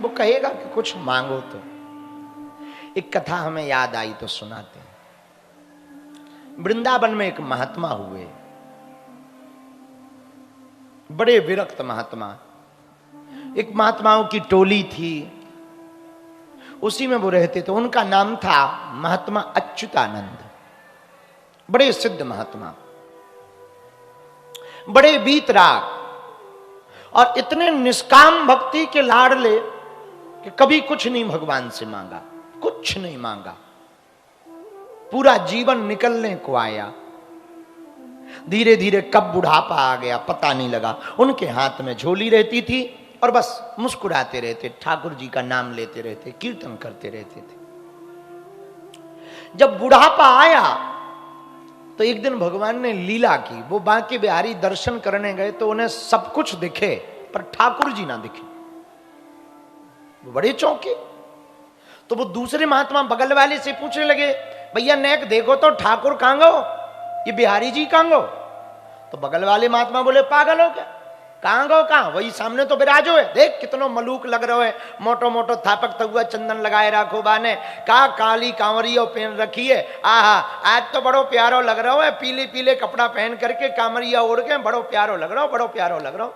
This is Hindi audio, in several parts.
वो कहेगा कि कुछ मांगो। तो एक कथा हमें याद आई तो सुनाते हैं। वृंदावन में एक महात्मा हुए, बड़े विरक्त महात्मा। एक महात्माओं की टोली थी, उसी में वो रहते थे। उनका नाम था महात्मा अच्युतानंद। बड़े सिद्ध महात्मा, बड़े वीतराग और इतने निष्काम भक्ति के लाडले कि कभी कुछ नहीं भगवान से मांगा, कुछ नहीं मांगा। पूरा जीवन निकलने को आया, धीरे धीरे कब बुढ़ापा आ गया पता नहीं लगा। उनके हाथ में झोली रहती थी और बस मुस्कुराते रहते, ठाकुर जी का नाम लेते रहते, कीर्तन करते रहते थे। जब बुढ़ापा आया तो एक दिन भगवान ने लीला की। वो बांके बिहारी दर्शन करने गए तो उन्हें सब कुछ दिखे पर ठाकुर जी ना दिखे। वो बड़े चौंके। तो वो दूसरे महात्मा बगल वाले से पूछने लगे, भैया नेक देखो तो ठाकुर कहां गो, ये बिहारी जी कहां गो? तो बगल वाले महात्मा बोले, पागल हो क्या, कहां गो कहां, वही सामने तो विराजो है, देख कितनो मलूक लग रहो है, मोटो मोटो थापक तगुआ चंदन लगाए राखो बाने, का काली कांवरियो पहन रखी है, आहा आज तो बड़ो प्यारो लग रहा है, पीले पीले कपड़ा पहन करके कांवरिया ओढ़ के बड़ो प्यारो लग रहा हो, बड़ो प्यारो लग रहा हो।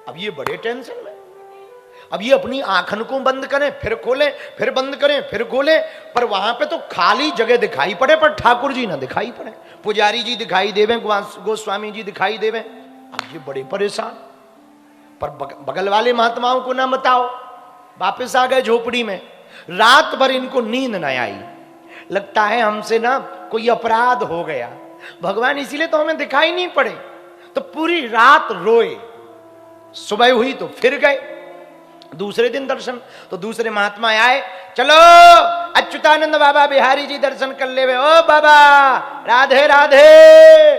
अब ये बड़े टेंशन में, अब ये अपनी आंखन को बंद करें फिर खोलें, फिर बंद करें फिर खोलें, पर वहां पे तो खाली जगह दिखाई पड़े पर ठाकुर जी ना दिखाई पड़े, पुजारी जी दिखाई देवे, गोस्वामी जी दिखाई देवे। अब ये बड़े परेशान। पर बगल वाले महात्माओं को ना बताओ, वापस आ गए झोपड़ी में। रात भर इनको नींद न आई, लगता है हमसे ना कोई अपराध हो गया, भगवान इसीलिए तो हमें दिखाई नहीं पड़े। तो पूरी रात रोए। सुबह हुई तो फिर गए दूसरे दिन दर्शन। तो दूसरे महात्मा आए, चलो अच्युतानंद बाबा बिहारी जी दर्शन कर ले। ओ बाबा राधे राधे।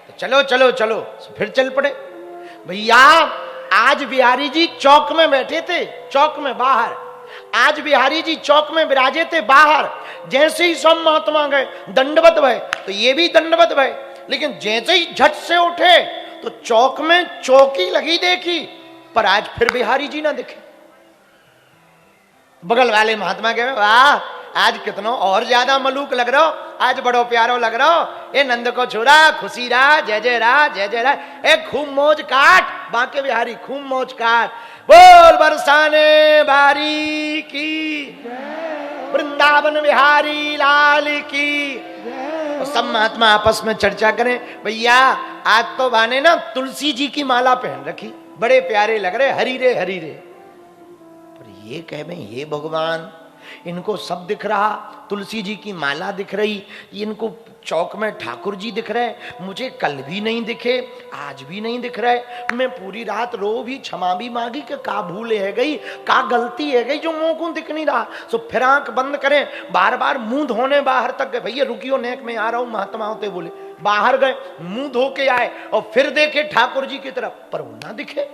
तो चलो चलो चलो, फिर चल पड़े। भैया आज बिहारी जी चौक में बैठे थे, चौक में बाहर, आज बिहारी जी चौक में विराजे थे बाहर। जैसे ही सब महात्मा गए दंडवत भय, तो ये भी दंडवत भय, लेकिन जैसे ही झट से उठे तो चौक में चौकी लगी देखी, पर आज फिर बिहारी जी ना दिखे। बगल वाले महात्मा कहे, वाह आज कितनो और ज्यादा मलूक लग रहा हो, आज बड़ो प्यारो लग रहा हो, ए नंद को छोरा खुशी रहा, जय जय रहा, जय जय रहा, ए खूब मौज काट, बांके बिहारी खूब मौज काट, बोल बरसाने बारी की, वृंदावन बिहारी लाल की। और सब महात्मा आपस में चर्चा करें, भैया आज तो बाने ना तुलसी जी की माला पहन रखी, बड़े प्यारे लग रहे, हरी रे हरी रे। पर ये कह में, ये भगवान इनको सब दिख रहा, तुलसी जी की माला दिख रही, इनको चौक में ठाकुर जी दिख रहे, मुझे कल भी नहीं दिखे, आज भी नहीं दिख रहे। मैं पूरी रात रो भी, क्षमा भी मांगी कि का भूल है गई, का गलती है गई जो मुंह को दिख नहीं रहा। तो फिर आंख बंद करें, बार बार मुंह धोने बाहर तक गए, भैया रुकियो नेक में आ रहा हूं, महात्मा होते बोले। बाहर गए, मुंह धो के आए और फिर देखे ठाकुर जी की तरफ, पर वो ना दिखे।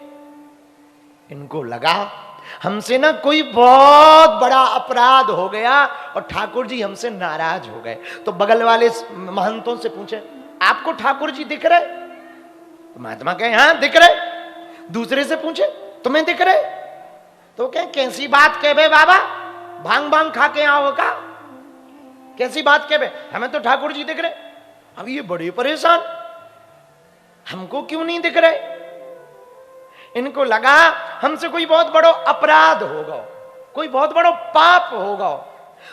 इनको लगा हमसे ना कोई बहुत बड़ा अपराध हो गया और ठाकुर जी हमसे नाराज हो गए। तो बगल वाले महंतों से पूछे, आपको ठाकुर जी दिख रहे? तो महात्मा कहे, हाँ दिख रहे। दूसरे से पूछे, तुम्हें दिख रहे? तो कहे, कैसी बात कह बे बाबा, भांग भांग खा के आओ का, कैसी बात कह बे, हमें तो ठाकुर जी दिख रहे। अब ये बड़े परेशान, हमको क्यों नहीं दिख रहे? इनको लगा हमसे कोई बहुत बड़ा अपराध होगा, कोई बहुत बड़ा पाप होगा।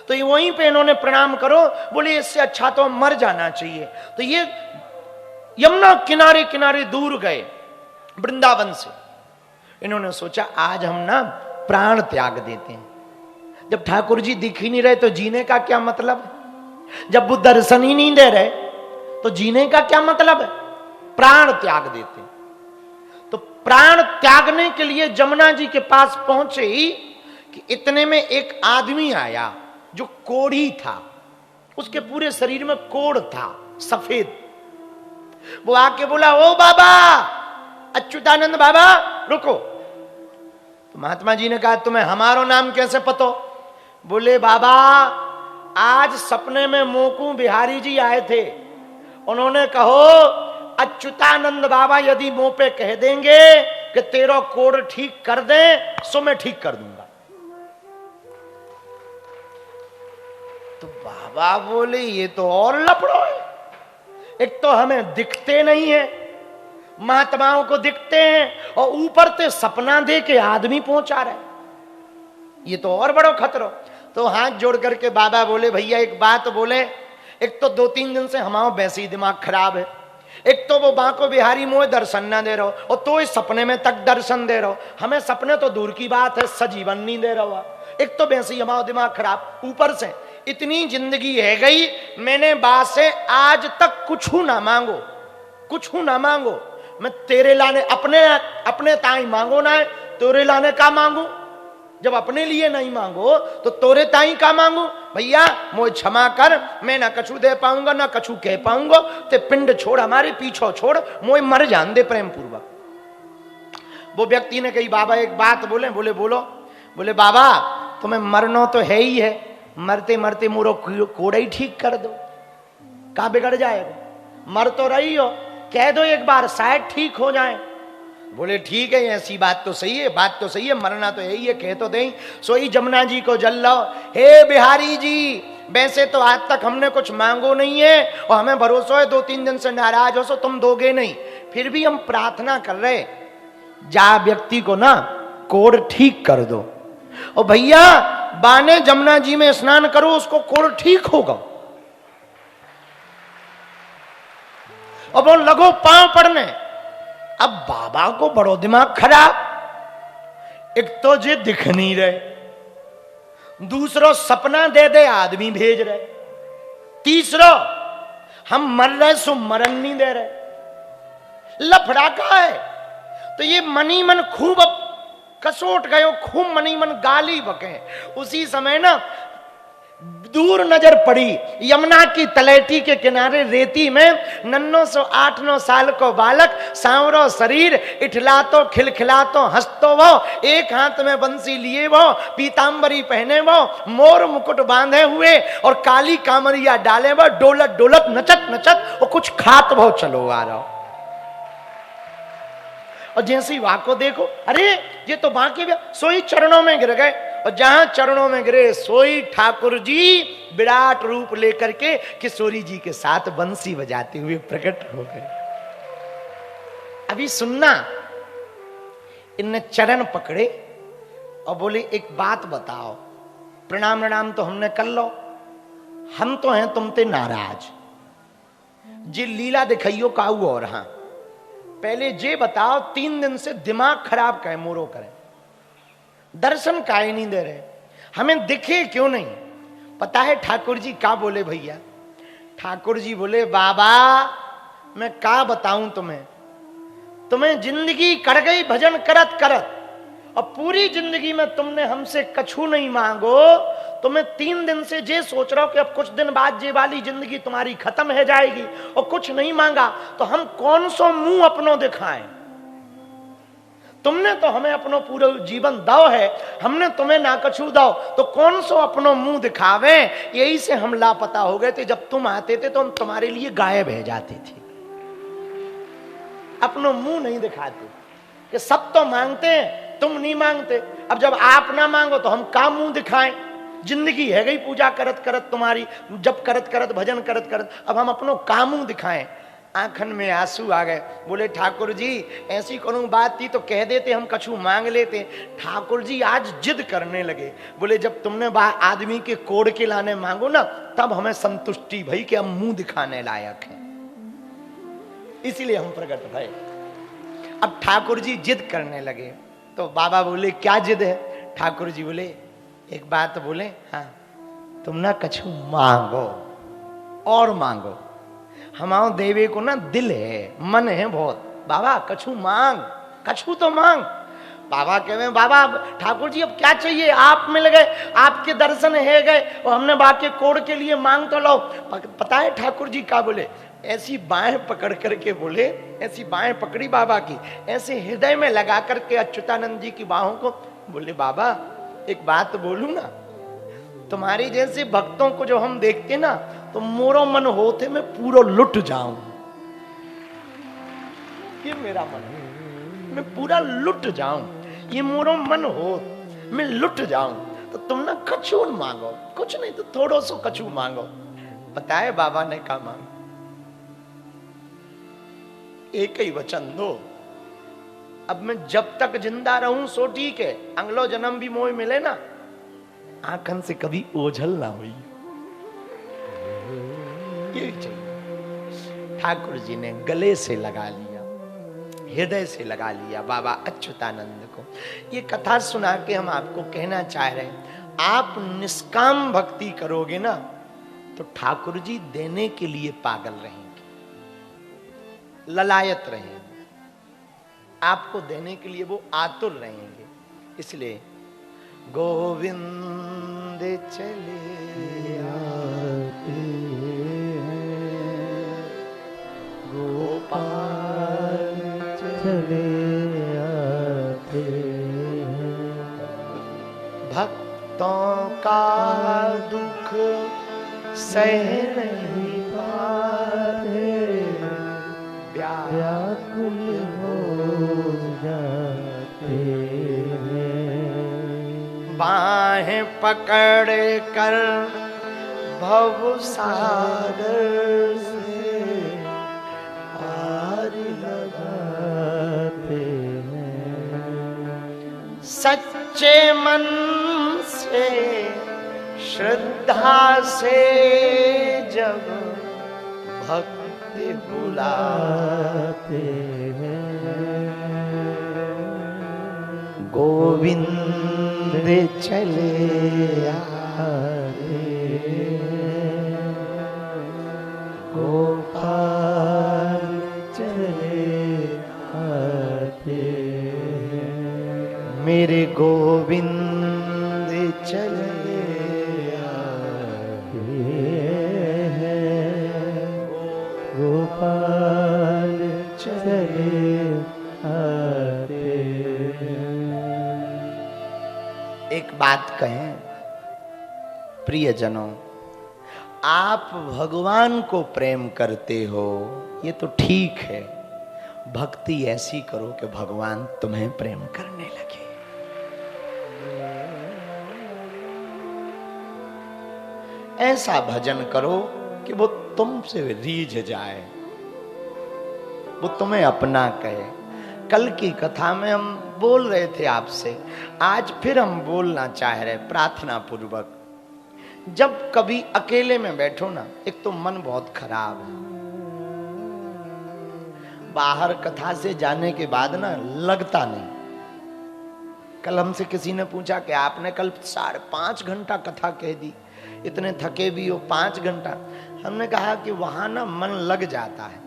तो ये वहीं पे इन्होंने प्रणाम करो, बोले इससे अच्छा तो मर जाना चाहिए। तो ये यमुना किनारे किनारे दूर गए वृंदावन से। इन्होंने सोचा आज हम ना प्राण त्याग देते हैं। जब ठाकुर जी दिख ही नहीं रहे तो जीने का क्या मतलब है? जब वो दर्शन ही नहीं दे रहे तो जीने का क्या मतलब है? प्राण त्याग देते हैं। तो प्राण त्यागने के लिए जमुना जी के पास पहुंचे ही कि इतने में एक आदमी आया जो कोढ़ी था, उसके पूरे शरीर में कोढ़ था सफेद। वो आके बोला, ओ बाबा अच्युतानंद बाबा रुको। तो महात्मा जी ने कहा, तुम्हें हमारो नाम कैसे पतो? बोले, बाबा आज सपने में मोकू बिहारी जी आए थे, उन्होंने कहो अच्युतानंद बाबा यदि मुंह पे कह देंगे कि तेरा कोड़ ठीक कर दे सो मैं ठीक कर दूंगा। तो बाबा बोले ये तो और लफड़ो है, एक तो हमें दिखते नहीं है, महात्माओं को दिखते हैं और ऊपर से सपना दे के आदमी पहुंचा रहे, ये तो और बड़ो खतरो। तो हाथ जोड़ करके बाबा बोले भैया एक बात बोले, एक तो 2-3 दिन से हमारा वैसे ही दिमाग खराब है, एक तो वो बांको बिहारी मोह दर्शन ना दे रहो और तो इस सपने में तक दर्शन दे रहो, हमें सपने तो दूर की बात है सजीवन नहीं दे रहा, एक तो वैसे ही हमारा दिमाग खराब, ऊपर से इतनी जिंदगी है गई, मैंने बात से आज तक कुछ ना मांगो, कुछ ना मांगो, मैं तेरे लाने अपने ताई मांगो ना है, तेरे लाने का मांगू, जब अपने लिए नहीं मांगो तो तोरे ताई का मांगू, भैया मोह क्षमा कर, मैं ना कछु दे पाऊंगा ना कछु कह पाऊंगा, ते पिंड छोड़ हमारे पीछो छोड़, मोह मर जान दे प्रेम पूर्वक। वो व्यक्ति ने कही बाबा एक बात बोले, बोले बोलो, बोले बाबा तुम्हें मरना तो है ही है, मरते मरते मोरो कोड़ा ही ठीक कर दो, कहाँ बिगड़ जाएगा, मर तो रही हो, कह दो एक बार शायद ठीक हो जाए। बोले ठीक है ऐसी बात तो सही है, बात तो सही है, मरना तो यही है, कह तो दें, सोई जमुना जी को जल लो, हे बिहारी जी वैसे तो आज तक हमने कुछ मांगो नहीं है और हमें भरोसा है 2-3 दिन से नाराज हो सो तुम दोगे नहीं, फिर भी हम प्रार्थना कर रहे जा व्यक्ति को ना कोड़ ठीक कर दो, और भैया बाने जमुना जी में स्नान करो उसको कोड़ ठीक होगा। और वो लगो पांव पड़ने, अब बाबा को बड़ो दिमाग खराब, एक तो जे दिख नहीं रहे, दूसरो सपना दे दे आदमी भेज रहे, तीसरो हम मर रहे सो मरण नहीं दे रहे, लफड़ा का है। तो ये मनी मन खूब अब कसोट गयो, खूब मनी मन गाली बके। उसी समय ना दूर नजर पड़ी यमुना की तलेटी के किनारे रेती में नन्नो सो 8-9 साल को बालक, सांवरो शरीर, इठलातो खिलखिलातो हंसतो वो, एक हाथ में बंसी लिए वो, पीतांबरी पहने वो, मोर मुकुट बांधे हुए और काली कामरिया डाले वो, डोलत डोलत नचत नचत और कुछ खात वो चलो आ रहा। और जैसे ही वहां को देखो, अरे ये तो वहां के सोई चरणों में गिर गए, और जहां चरणों में गिरे सोई ठाकुर जी विराट रूप लेकर के किशोरी जी के साथ बंसी बजाते हुए प्रकट हो गए। अभी सुनना, इनने चरण पकड़े और बोले एक बात बताओ, प्रणाम प्रणाम तो हमने कर लो, हम तो हैं तुम ते नाराज, जी लीला दिखाइयो काऊ, और हाँ पहले जे बताओ 3 दिन से दिमाग खराब कहे मोरो करे, दर्शन काहे नहीं दे रहे, हमें दिखे क्यों नहीं। पता है ठाकुर जी क्या बोले भैया, ठाकुर जी बोले बाबा मैं क्या बताऊं तुम्हें जिंदगी कट गई भजन करत करत, और पूरी जिंदगी में तुमने हमसे कछु नहीं मांगो, तो मैं 3 दिन से जे सोच रहा हूं कि अब कुछ दिन बाद जे वाली जिंदगी तुम्हारी खत्म हो जाएगी और कुछ नहीं मांगा, तो हम कौन सो मुंह अपनो दिखाएं। तुमने तो हमें अपनो पूरा जीवन दो है, हमने तुम्हें ना कछु दो, तो कौन सो अपनो मुंह दिखावे। यही से हम लापता हो गए थे, जब तुम आते थे तो हम तुम्हारे लिए गायब रह जाते थे, अपनो मुंह नहीं दिखाते, कि सब तो मांगते हैं तुम नहीं मांगते, अब जब आप ना मांगो तो हम का मुंह दिखाएं। जिंदगी है गई पूजा करत करत तुम्हारी, जब करत करत भजन करत करत, अब हम अपनो का मुंह दिखाएं। आंखन में आंसू आ गए, बोले ठाकुर जी ऐसी कोनो बात थी तो कह देते, हम कछु मांग लेते। ठाकुर जी आज जिद करने लगे, बोले जब तुमने आदमी के कोड़ के लाने मांगो ना, तब हमें संतुष्टि भई कि हम मुंह दिखाने लायक हैं, इसीलिए हम प्रकट भये। अब ठाकुर जी जिद करने लगे, तो बाबा बोले क्या जिद है। ठाकुर जी बोले एक बात बोले, हाँ तुम ना कछु मांगो और मांगो, हमारे देवे को ना दिल है मन है बहुत, बाबा कछु मांग, कछु तो मांग। बाबा कहे बाबा ठाकुर जी अब क्या चाहिए, आप मिल गए, आपके दर्शन है गए और हमने बाकी कोड़ के लिए मांग तो लो। पता है ठाकुर जी क्या बोले, ऐसी बाहें पकड़ करके बोले, ऐसी बाहें पकड़ी बाबा की, ऐसे हृदय में लगा करके अच्युतानंद जी की बाहों को, बोले बाबा एक बात बोलूं ना, तुम्हारी जैसे भक्तों को जो हम देखते ना, तो मोरो मन होते मैं पूरा लुट जाऊं, ये मेरा मन है, मैं पूरा लुट जाऊं, ये मोरो मन हो, मैं लुट जाऊं, तो तुम ना कछु मांगो, कुछ नहीं तो थोड़ो सो कछु मांगो। बताए बाबा ने कहा मांगो, एक ही वचन दो, अब मैं जब तक जिंदा रहूं सो ठीक है, अगलो जन्म भी मोह मिले ना, आंखन से कभी ओझल ना हुई, ये चाहिए। ठाकुर जी ने गले से लगा लिया, हृदय से लगा लिया बाबा अच्युतानंद को। ये कथा सुना के हम आपको कहना चाह रहे हैं, आप निष्काम भक्ति करोगे ना तो ठाकुर जी देने के लिए पागल रहेंगे, ललायत रहेंगे, आपको देने के लिए वो आतुर रहेंगे। इसलिए गोविंद चले आते हैं, गोपाल चले आते हैं, भक्तों का दुख सह नहीं पाते, व्याकुल हो जाते हैं, बाहें पकड़ कर भव सागर से पार लगाते हैं, सच्चे मन से श्रद्धा से जब भक्ति बुलाते हैं, गोविंद चले आते हैं, गोपाल चले आते हैं, मेरे गोविंद चले आते हैं, गोपाल चले आते हैं। एक बात कहें प्रियजनों, आप भगवान को प्रेम करते हो ये तो ठीक है, भक्ति ऐसी करो कि भगवान तुम्हें प्रेम करने लगे। ऐसा भजन करो कि वो तुमसे रीझ जाए, वो तुम्हें अपना कहे। कल की कथा में हम बोल रहे थे आपसे, आज फिर हम बोलना चाह रहे प्रार्थना पूर्वक। जब कभी अकेले में बैठो ना, एक तो मन बहुत खराब है, बाहर कथा से जाने के बाद ना लगता नहीं। कल हमसे किसी ने पूछा कि आपने कल 5.5 घंटा कथा कह दी, इतने थके भी हो 5 घंटा। हमने कहा कि वहां ना मन लग जाता है,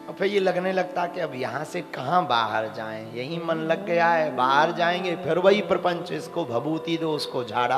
और फिर ये लगने लगता कि अब यहां से कहां बाहर जाएं, यही मन लग गया है, बाहर जाएंगे फिर वही प्रपंच, इसको भभूति दो उसको झाड़ा